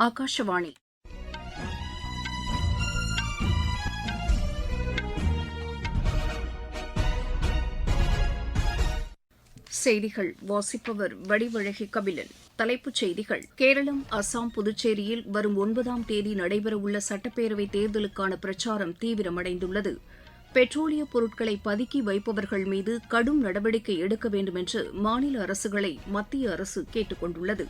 ஆகாஷவாணி. செய்திகள் வாசிப்பவர் வடிவழகி கபிலன். தலைப்புச் செய்திகள்: கேரளம், அஸ்ஸாம், புதுச்சேரியில் வரும் 9ஆம் தேதி நடைபெறவுள்ள சட்டப்பேரவைத் தேர்தலுக்கான பிரச்சாரம் தீவிரமடைந்துள்ளது. பெட்ரோலிய பொருட்களை பதுக்கி வைப்பவர்கள் மீது கடும் நடவடிக்கை எடுக்க வேண்டுமென்று மாநில அரசுகளை மத்திய அரசு கேட்டுக் கொண்டுள்ளது.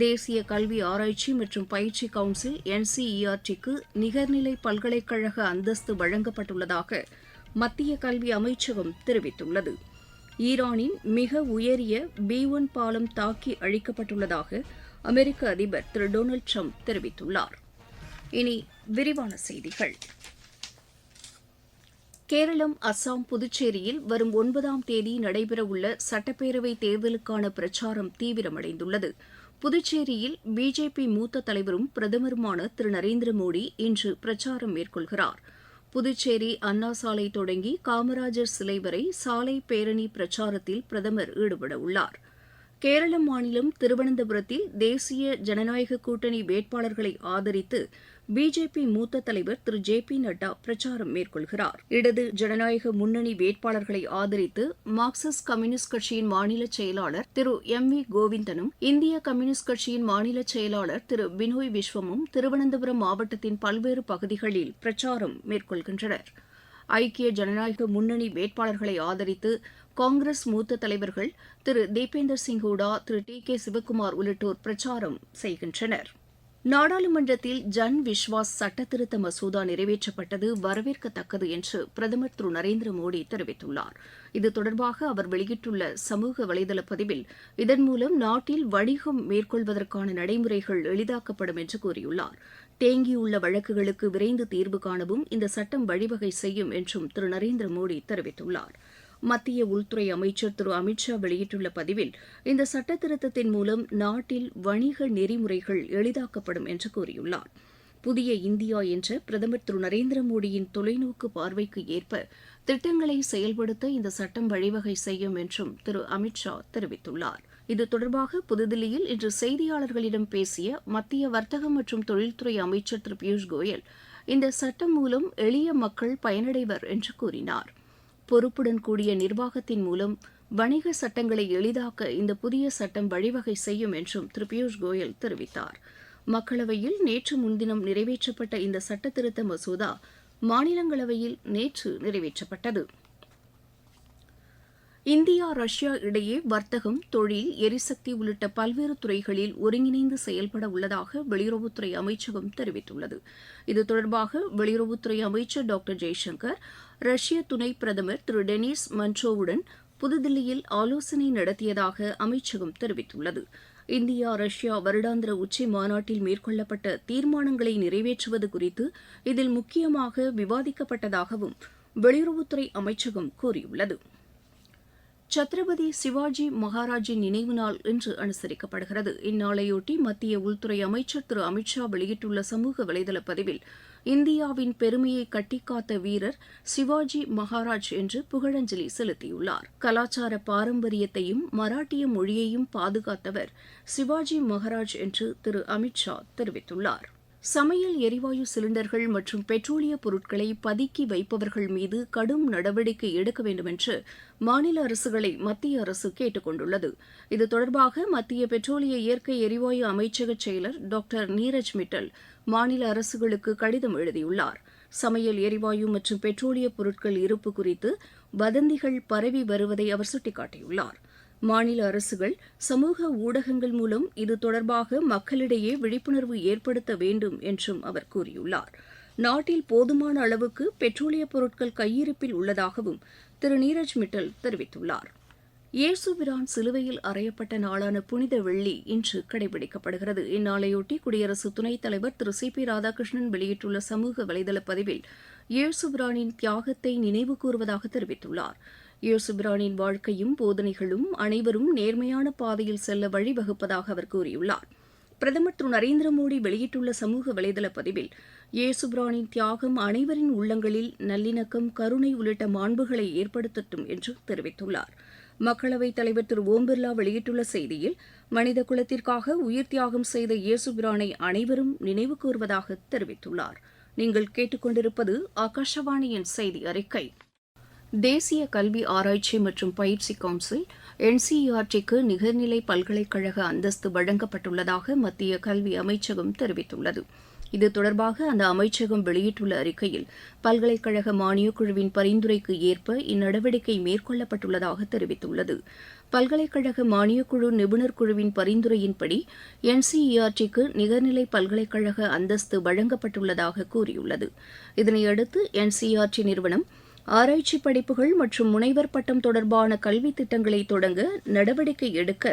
தேசிய கல்வி ஆராய்ச்சி மற்றும் பயிற்சி கவுன்சில் NCERT-க்கு நிகர்நிலை பல்கலைக்கழக அந்தஸ்து வழங்கப்பட்டுள்ளதாக மத்திய கல்வி அமைச்சகம் தெரிவித்துள்ளது. ஈரானின் மிக உயரிய B1 பாலம் தாக்கி அழிக்கப்பட்டுள்ளதாக அமெரிக்க அதிபர் திரு டொனால்டு ட்ரம்ப் தெரிவித்துள்ளார். இனி விரிவான செய்திகள். கேரளம், அஸ்ஸாம், புதுச்சேரியில் வரும் 9ஆம் தேதி நடைபெறவுள்ள சட்டப்பேரவைத் தேர்தலுக்கான பிரச்சாரம் தீவிரமடைந்துள்ளது. புதுச்சேரியில் பிஜேபி மூத்த தலைவரும் பிரதமருமான திரு நரேந்திர மோடி இன்று பிரச்சாரம் மேற்கொள்கிறார். புதுச்சேரி அண்ணா சாலை தொடங்கி காமராஜர் சிலை வரை சாலை பேரணி பிரச்சாரத்தில் பிரதமர் ஈடுபடவுள்ளார். கேரள மாநிலம் திருவனந்தபுரத்தில் தேசிய ஜனநாயக கூட்டணி வேட்பாளர்களை ஆதரித்து பிஜேபி மூத்த தலைவர் திரு JP நட்டா பிரச்சாரம் மேற்கொள்கிறார். இடது ஜனநாயக முன்னணி வேட்பாளர்களை ஆதரித்து மார்க்சிஸ்ட் கம்யூனிஸ்ட் கட்சியின் மாநில செயலாளர் திரு MV கோவிந்தனும், இந்திய கம்யூனிஸ்ட் கட்சியின் மாநில செயலாளர் திரு பினோய் விஸ்வமும் திருவனந்தபுரம் மாவட்டத்தின் பல்வேறு பகுதிகளில் பிரச்சாரம் மேற்கொள்கின்றனர். ஐக்கிய ஜனநாயக முன்னணி வேட்பாளர்களை ஆதரித்து காங்கிரஸ் மூத்த தலைவர்கள் திரு தீபேந்தர் சிங் ஹூடா, திரு TK சிவக்குமார் உள்ளிட்டோர் பிரச்சாரம் செய்கின்றனர். நாடாளுமன்றத்தில் ஜன் விஸ்வாஸ் சட்டத்திருத்த மசோதா நிறைவேற்றப்பட்டது வரவேற்கத்தக்கது என்று பிரதமர் திரு நரேந்திர மோடி தெரிவித்துள்ளார். இது தொடர்பாக அவர் வெளியிட்டுள்ள சமூக வலைதள பதிவில், இதன் மூலம் நாட்டில் வணிகம் மேற்கொள்வதற்கான நடைமுறைகள் எளிதாக்கப்படும் என்று கூறியுள்ளார். தேங்கியுள்ள வழக்குகளுக்கு விரைந்து தீர்வு காணவும் இந்த சட்டம் வழிவகை செய்யும் என்றும் திரு நரேந்திர மோடி தெரிவித்துள்ளார். மத்திய உள்துறை அமைச்சர் திரு அமித் ஷா வெளியிட்டுள்ள பதிவில், இந்த சட்டத்திருத்தத்தின் மூலம் நாட்டில் வணிக நெறிமுறைகள் எளிதாக்கப்படும் என்று கூறியுள்ளார். புதிய இந்தியா என்ற பிரதமர் திரு நரேந்திர மோடியின் தொலைநோக்கு பார்வைக்கு ஏற்ப திட்டங்களை செயல்படுத்த இந்த சட்டம் வழிவகை செய்யும் என்றும் திரு அமித் ஷா தெரிவித்துள்ளார். இது தொடர்பாக புதுதில்லியில் இன்று செய்தியாளர்களிடம் பேசிய மத்திய வர்த்தகம் மற்றும் தொழில்துறை அமைச்சர் திரு பியூஷ் கோயல், இந்த சட்டம் மூலம் எளிய மக்கள் பயனடைவர் என்று கூறினார். பொறுப்புடன் கூடிய நிர்வாகத்தின் மூலம் வணிக சட்டங்களை எளிதாக்க இந்த புதிய சட்டம் வழிவகை செய்யும் என்றும் திரு பியூஷ் கோயல் தெரிவித்தார். மக்களவையில் நேற்று முன்தினம் நிறைவேற்றப்பட்ட இந்த சட்டத்திருத்த மசோதா மாநிலங்களவையில் நேற்று நிறைவேற்றப்பட்டது. இந்தியா, ரஷ்யா இடையே வர்த்தகம், தொழில், எரிசக்தி உள்ளிட்ட பல்வேறு துறைகளில் ஒருங்கிணைந்து செயல்பட உள்ளதாக வெளியுறவுத்துறை அமைச்சகம் தெரிவித்துள்ளது. இது தொடர்பாக வெளியுறவுத்துறை அமைச்சர் டாக்டர் ஜெய்சங்கர் ரஷ்ய துணை பிரதமர் திரு டெனிஸ் மன்ட்ரோவுடன் புதுதில்லியில் ஆலோசனை நடத்தியதாக அமைச்சகம் தெரிவித்துள்ளது. இந்தியா, ரஷ்யா வருடாந்திர உச்சி மாநாட்டில் மேற்கொள்ளப்பட்ட தீர்மானங்களை நிறைவேற்றுவது குறித்து இதில் முக்கியமாக விவாதிக்கப்பட்டதாகவும் வெளியுறவுத்துறை அமைச்சகம் கூறியுள்ளது. சத்ரபதி சிவாஜி மகாராஜின் நினைவு நாள் இன்று அனுசரிக்கப்படுகிறது. இந்நாளையொட்டி மத்திய உள்துறை அமைச்சர் திரு அமித் ஷா வெளியிட்டுள்ள சமூக வலைதள பதிவில், இந்தியாவின் பெருமையை கட்டிக்காத்த வீரர் சிவாஜி மகாராஜ் என்று புகழஞ்சலி செலுத்தியுள்ளார். கலாச்சார பாரம்பரியத்தையும் மராட்டிய மொழியையும் பாதுகாத்தவர் சிவாஜி மகாராஜ் என்று திரு அமித் ஷா தெரிவித்துள்ளார். சமையல் எரிவாயு சிலிண்டர்கள் மற்றும் பெட்ரோலிய பொருட்களை பதுக்கி வைப்பவர்கள் மீது கடும் நடவடிக்கை எடுக்க வேண்டுமென்று மாநில அரசுகளை மத்திய அரசு கேட்டுக் கொண்டுள்ளது. இது தொடர்பாக மத்திய பெட்ரோலிய இயற்கை எரிவாயு அமைச்சக செயலர் டாக்டர் நீரஜ் மிட்டல் மாநில அரசுகளுக்கு கடிதம் எழுதியுள்ளார். சமையல் எரிவாயு மற்றும் பெட்ரோலிய பொருட்கள் இருப்பு குறித்து வதந்திகள் பரவி வருவதை அவர் சுட்டிக்காட்டியுள்ளார். மாநில அரசுகள் சமூக ஊடகங்கள் மூலம் இது தொடர்பாக மக்களிடையே விழிப்புணர்வு ஏற்படுத்த வேண்டும் என்றும் அவர் கூறியுள்ளார். நாட்டில் போதுமான அளவுக்கு பெட்ரோலிய பொருட்கள் கையிருப்பில் உள்ளதாகவும் திரு நீரஜ் மிட்டல் தெரிவித்துள்ளார். இயேசுபிரான் சிலுவையில் அறையப்பட்ட நாளான புனித வெள்ளி இன்று கடைபிடிக்கப்படுகிறது. இந்நாளையொட்டி குடியரசு துணைத் தலைவர் திரு CP ராதாகிருஷ்ணன் வெளியிட்டுள்ள சமூக வலைதள பதிவில், இயேசுபிரானின் தியாகத்தை நினைவு கூறுவதாக தெரிவித்துள்ளார். இயேசுபிரானின் வாழ்க்கையும் போதனைகளும் அனைவரும் நேர்மையான பாதையில் செல்ல வழிவகுப்பதாக அவர் கூறியுள்ளார். பிரதமர் திரு நரேந்திர மோடி வெளியிட்டுள்ள சமூக வலைதள பதிவில், இயேசுபிரானின் தியாகம் அனைவரின் உள்ளங்களில் நல்லிணக்கம், கருணை உள்ளிட்ட மாண்புகளை ஏற்படுத்தட்டும் என்று தெரிவித்துள்ளார். மக்களவைத் தலைவர் திரு ஓம் பிர்லா வெளியிட்டுள்ள செய்தியில், மனித குலத்திற்காக உயிர் தியாகம் செய்த இயேசு பிரானை அனைவரும் நினைவு கூர்வதாக தெரிவித்துள்ளார். நீங்கள் கேட்டுக்கொண்டிருப்பது ஆகாஷவாணியின் செய்தி அறிக்கை. தேசிய கல்வி ஆராய்ச்சி மற்றும் பயிற்சி கவுன்சில் NCERT-க்கு நிகர்நிலை பல்கலைக்கழக அந்தஸ்து வழங்கப்பட்டுள்ளதாக மத்திய கல்வி அமைச்சகம் தெரிவித்துள்ளது. இது தொடர்பாக அந்த அமைச்சகம் வெளியிட்டுள்ள அறிக்கையில், பல்கலைக்கழக மானியக் குழுவின் பரிந்துரைக்கு ஏற்ப இந்நடவடிக்கை மேற்கொள்ளப்பட்டுள்ளதாக தெரிவித்துள்ளது. பல்கலைக்கழக மானியக் குழு நிபுணர் குழுவின் பரிந்துரையின்படி NCERT-க்கு நிகர்நிலை பல்கலைக்கழக அந்தஸ்து வழங்கப்பட்டுள்ளதாக கூறியுள்ளது. இதனையடுத்து NCERT நிறுவனம் ஆராய்ச்சி படிப்புகள் மற்றும் முனைவர் பட்டம் தொடர்பான கல்வி திட்டங்களை தொடங்க நடவடிக்கை எடுக்க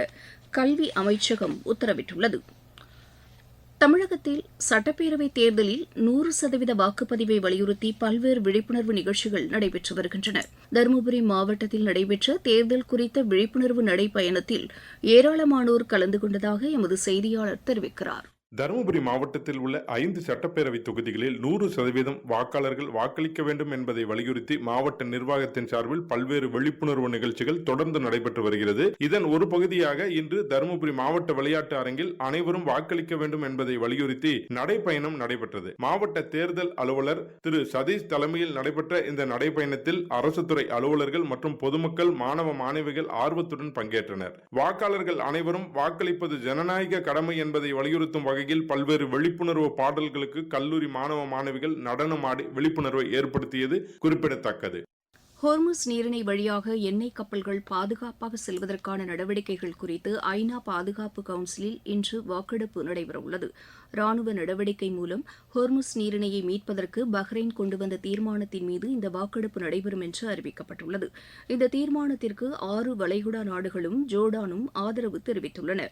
கல்வி அமைச்சகம் உத்தரவிட்டுள்ளது. தமிழகத்தில் சட்டப்பேரவைத் தேர்தலில் 100% வாக்குப்பதிவை வலியுறுத்தி பல்வேறு விழிப்புணர்வு நிகழ்ச்சிகள் நடைபெற்று வருகின்றன. தருமபுரி மாவட்டத்தில் நடைபெற்ற தேர்தல் குறித்த விழிப்புணர்வு நடைப்பயணத்தில் ஏராளமானோர் கலந்து கொண்டதாக எமது செய்தியாளர் தெரிவிக்கிறார். தருமபுரி மாவட்டத்தில் உள்ள 5 சட்டப்பேரவை தொகுதிகளில் 100% வாக்காளர்கள் வாக்களிக்க வேண்டும் என்பதை வலியுறுத்தி மாவட்ட நிர்வாகத்தின் சார்பில் பல்வேறு விழிப்புணர்வு நிகழ்ச்சிகள் தொடர்ந்து நடைபெற்று வருகிறது. இதன் ஒரு பகுதியாக இன்று தருமபுரி மாவட்ட விளையாட்டு அரங்கில் அனைவரும் வாக்களிக்க வேண்டும் என்பதை வலியுறுத்தி நடைப்பயணம் நடைபெற்றது. மாவட்ட தேர்தல் அலுவலர் திரு சதீஷ் தலைமையில் நடைபெற்ற இந்த நடைப்பயணத்தில் அரசு துறை அலுவலர்கள் மற்றும் பொதுமக்கள், மாணவ மாணவிகள் ஆர்வத்துடன் பங்கேற்றனர். வாக்காளர்கள் அனைவரும் வாக்களிப்பது ஜனநாயக கடமை என்பதை வலியுறுத்தும் வகையில் பல்வேறு விழிப்புணர்வு பாடல்களுக்கு கல்லூரி மாணவ மாணவிகள் நடனமாடி விழிப்புணர்வை ஏற்படுத்தியது குறிப்பிடத்தக்கது. ஹோர்முஸ் நீரிணை வழியாக எண்ணெய் கப்பல்கள் பாதுகாப்பாக செல்வதற்கான நடவடிக்கைகள் குறித்து ஐநா பாதுகாப்பு கவுன்சிலில் இன்று வாக்கெடுப்பு நடைபெறவுள்ளது. ராணுவ நடவடிக்கை மூலம் ஹோர்முஸ் நீரிணையை மீட்பதற்கு பஹ்ரைன் கொண்டு வந்த தீர்மானத்தின் மீது இந்த வாக்கெடுப்பு நடைபெறும் என்று அறிவிக்கப்பட்டுள்ளது. இந்த தீர்மானத்திற்கு 6 வளைகுடா நாடுகளும் ஜோர்டானும் ஆதரவு தெரிவித்துள்ளன.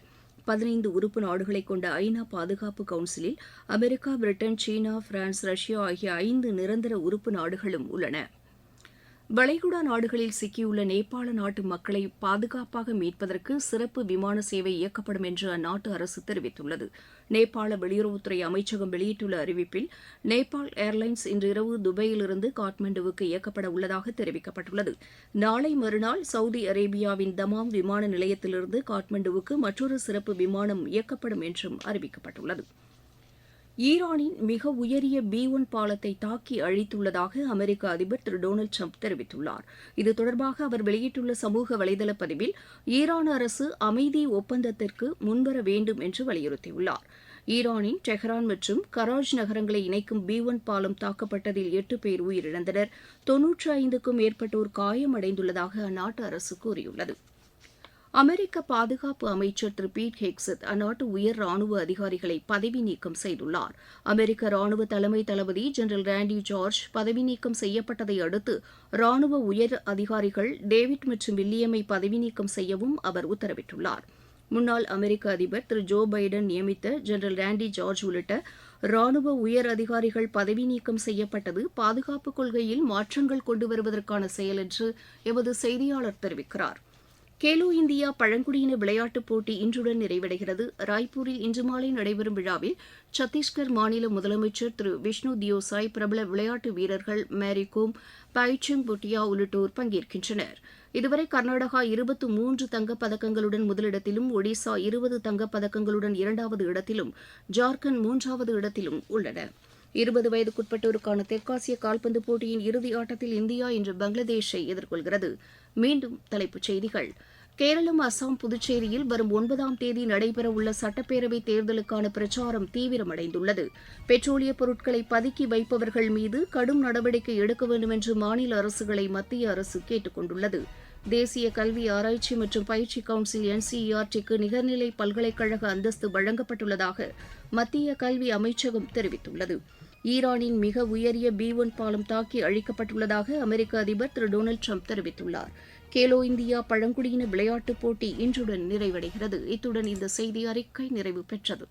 15 உறுப்பு நாடுகளை கொண்ட ஐநா பாதுகாப்பு கவுன்சிலில் அமெரிக்கா, பிரிட்டன், சீனா, பிரான்ஸ், ரஷ்யா ஆகிய 5 நிரந்தர உறுப்பு நாடுகளும் உள்ளன. வளைகுடா நாடுகளில் சிக்கியுள்ள நேபாள நாட்டு மக்களை பாதுகாப்பாக மீட்பதற்கு சிறப்பு விமான சேவை இயக்கப்படும் என்று அந்நாட்டு அரசு தெரிவித்துள்ளது. நேபாள வெளியுறவுத்துறை அமைச்சகம் வெளியிட்டுள்ள அறிவிப்பில், நேபாள் ஏர்லைன்ஸ் இன்று இரவு துபாயிலிருந்து காட்மாண்டுவுக்கு இயக்கப்பட உள்ளதாக தெரிவிக்கப்பட்டுள்ளது. நாளை மறுநாள் சவுதி அரேபியாவின் தமாம் விமான நிலையத்திலிருந்து காட்மாண்டுவுக்கு மற்றொரு சிறப்பு விமானம் இயக்கப்படும் என்றும் அறிவிக்கப்பட்டுள்ளது. ஈரானின் மிக உயரிய B1 பாலத்தை தாக்கி அழித்துள்ளதாக அமெரிக்க அதிபர் திரு டொனால்டு ட்ரம்ப் தெரிவித்துள்ளார். இது தொடர்பாக அவர் வெளியிட்டுள்ள சமூக வலைதள பதிவில், ஈரான் அரசு அமைதி ஒப்பந்தத்திற்கு முன்வர வேண்டும் என்று வலியுறுத்தியுள்ளார். ஈரானின் டெஹ்ரான் மற்றும் கராஜ் நகரங்களை இணைக்கும் B1 பாலம் தாக்கப்பட்டதில் 8 பேர் உயிரிழந்தனர். 95க்கும் மேற்பட்டோர் காயமடைந்துள்ளதாக அந்நாட்டு அரசு கூறியுள்ளது. அமெரிக்க பாதுகாப்பு அமைச்சர் திரு பீட் ஹெக்ஸத் அந்நாட்டு உயர் ராணுவ அதிகாரிகளை பதவி நீக்கம் செய்துள்ளார். அமெரிக்க ராணுவ தலைமை தளபதி ஜெனரல் ராண்டி ஜார்ஜ் பதவி நீக்கம் செய்யப்பட்டதை அடுத்து ராணுவ உயர் அதிகாரிகள் டேவிட் மற்றும் வில்லியமை பதவி நீக்கம் செய்யவும் அவர் உத்தரவிட்டுள்ளார். முன்னாள் அமெரிக்க அதிபர் திரு ஜோ பைடன் நியமித்த ஜெனரல் ராண்டி ஜார்ஜ் உள்ளிட்ட ராணுவ உயர் அதிகாரிகள் பதவி நீக்கம் செய்யப்பட்டது பாதுகாப்பு கொள்கையில் மாற்றங்கள் கொண்டு வருவதற்கான செயல் என்று எமது செய்தியாளர் தெரிவிக்கிறார். கேலோ இந்தியா பழங்குடியின விளையாட்டுப் போட்டி இன்றுடன் நிறைவடைகிறது. ராய்ப்பூரில் இன்று மாலை நடைபெறும் விழாவில் சத்தீஸ்கர் மாநில முதலமைச்சர் திரு விஷ்ணு தியோசாய், பிரபல விளையாட்டு வீரர்கள் மேரி கோம், பைச்சுங் புட்டியா உள்ளிட்டோர் பங்கேற்கின்றனர். இதுவரை கர்நாடகா 23 தங்கப் பதக்கங்களுடன் முதலிடத்திலும், ஒடிசா 20 தங்கப் பதக்கங்களுடன் 2வது இடத்திலும், ஜார்க்கண்ட் 3வது இடத்திலும் உள்ளன. 20 வயதுக்குட்பட்டோருக்கான தெற்காசிய கால்பந்து போட்டியின் இறுதி ஆட்டத்தில் இந்தியா இன்று பங்களாதேஷை எதிர்கொள்கிறது. மீண்டும் தலைப்புச் செய்திகள். கேரளம், அசாம், புதுச்சேரியில் வரும் 9ஆம் தேதி நடைபெறவுள்ள சட்டப்பேரவைத் தேர்தலுக்கான பிரச்சாரம் தீவிரமடைந்துள்ளது. பெட்ரோலியப் பொருட்களை பதுக்கி வைப்பவர்கள் மீது கடும் நடவடிக்கை எடுக்க வேண்டும் என்று மாநில அரசுகளை மத்திய அரசு கேட்டுக் கொண்டுள்ளது. தேசிய கல்வி ஆராய்ச்சி மற்றும் பயிற்சி கவுன்சில் NCERT-க்கு நிகர்நிலை பல்கலைக்கழக அந்தஸ்து வழங்கப்பட்டுள்ளதாக மத்திய கல்வி அமைச்சகம் தெரிவித்துள்ளது. ஈரானின் மிக உயரிய B1 பாலம் தாக்கி அழிக்கப்பட்டுள்ளதாக அமெரிக்க அதிபர் திரு டொனால்டு ட்ரம்ப் தெரிவித்துள்ளார். கேலோ இந்தியா பழங்குடியின விளையாட்டுப் போட்டி இன்றுடன் நிறைவடைகிறது. இத்துடன் இந்த செய்தி அறிக்கை நிறைவு பெற்றது.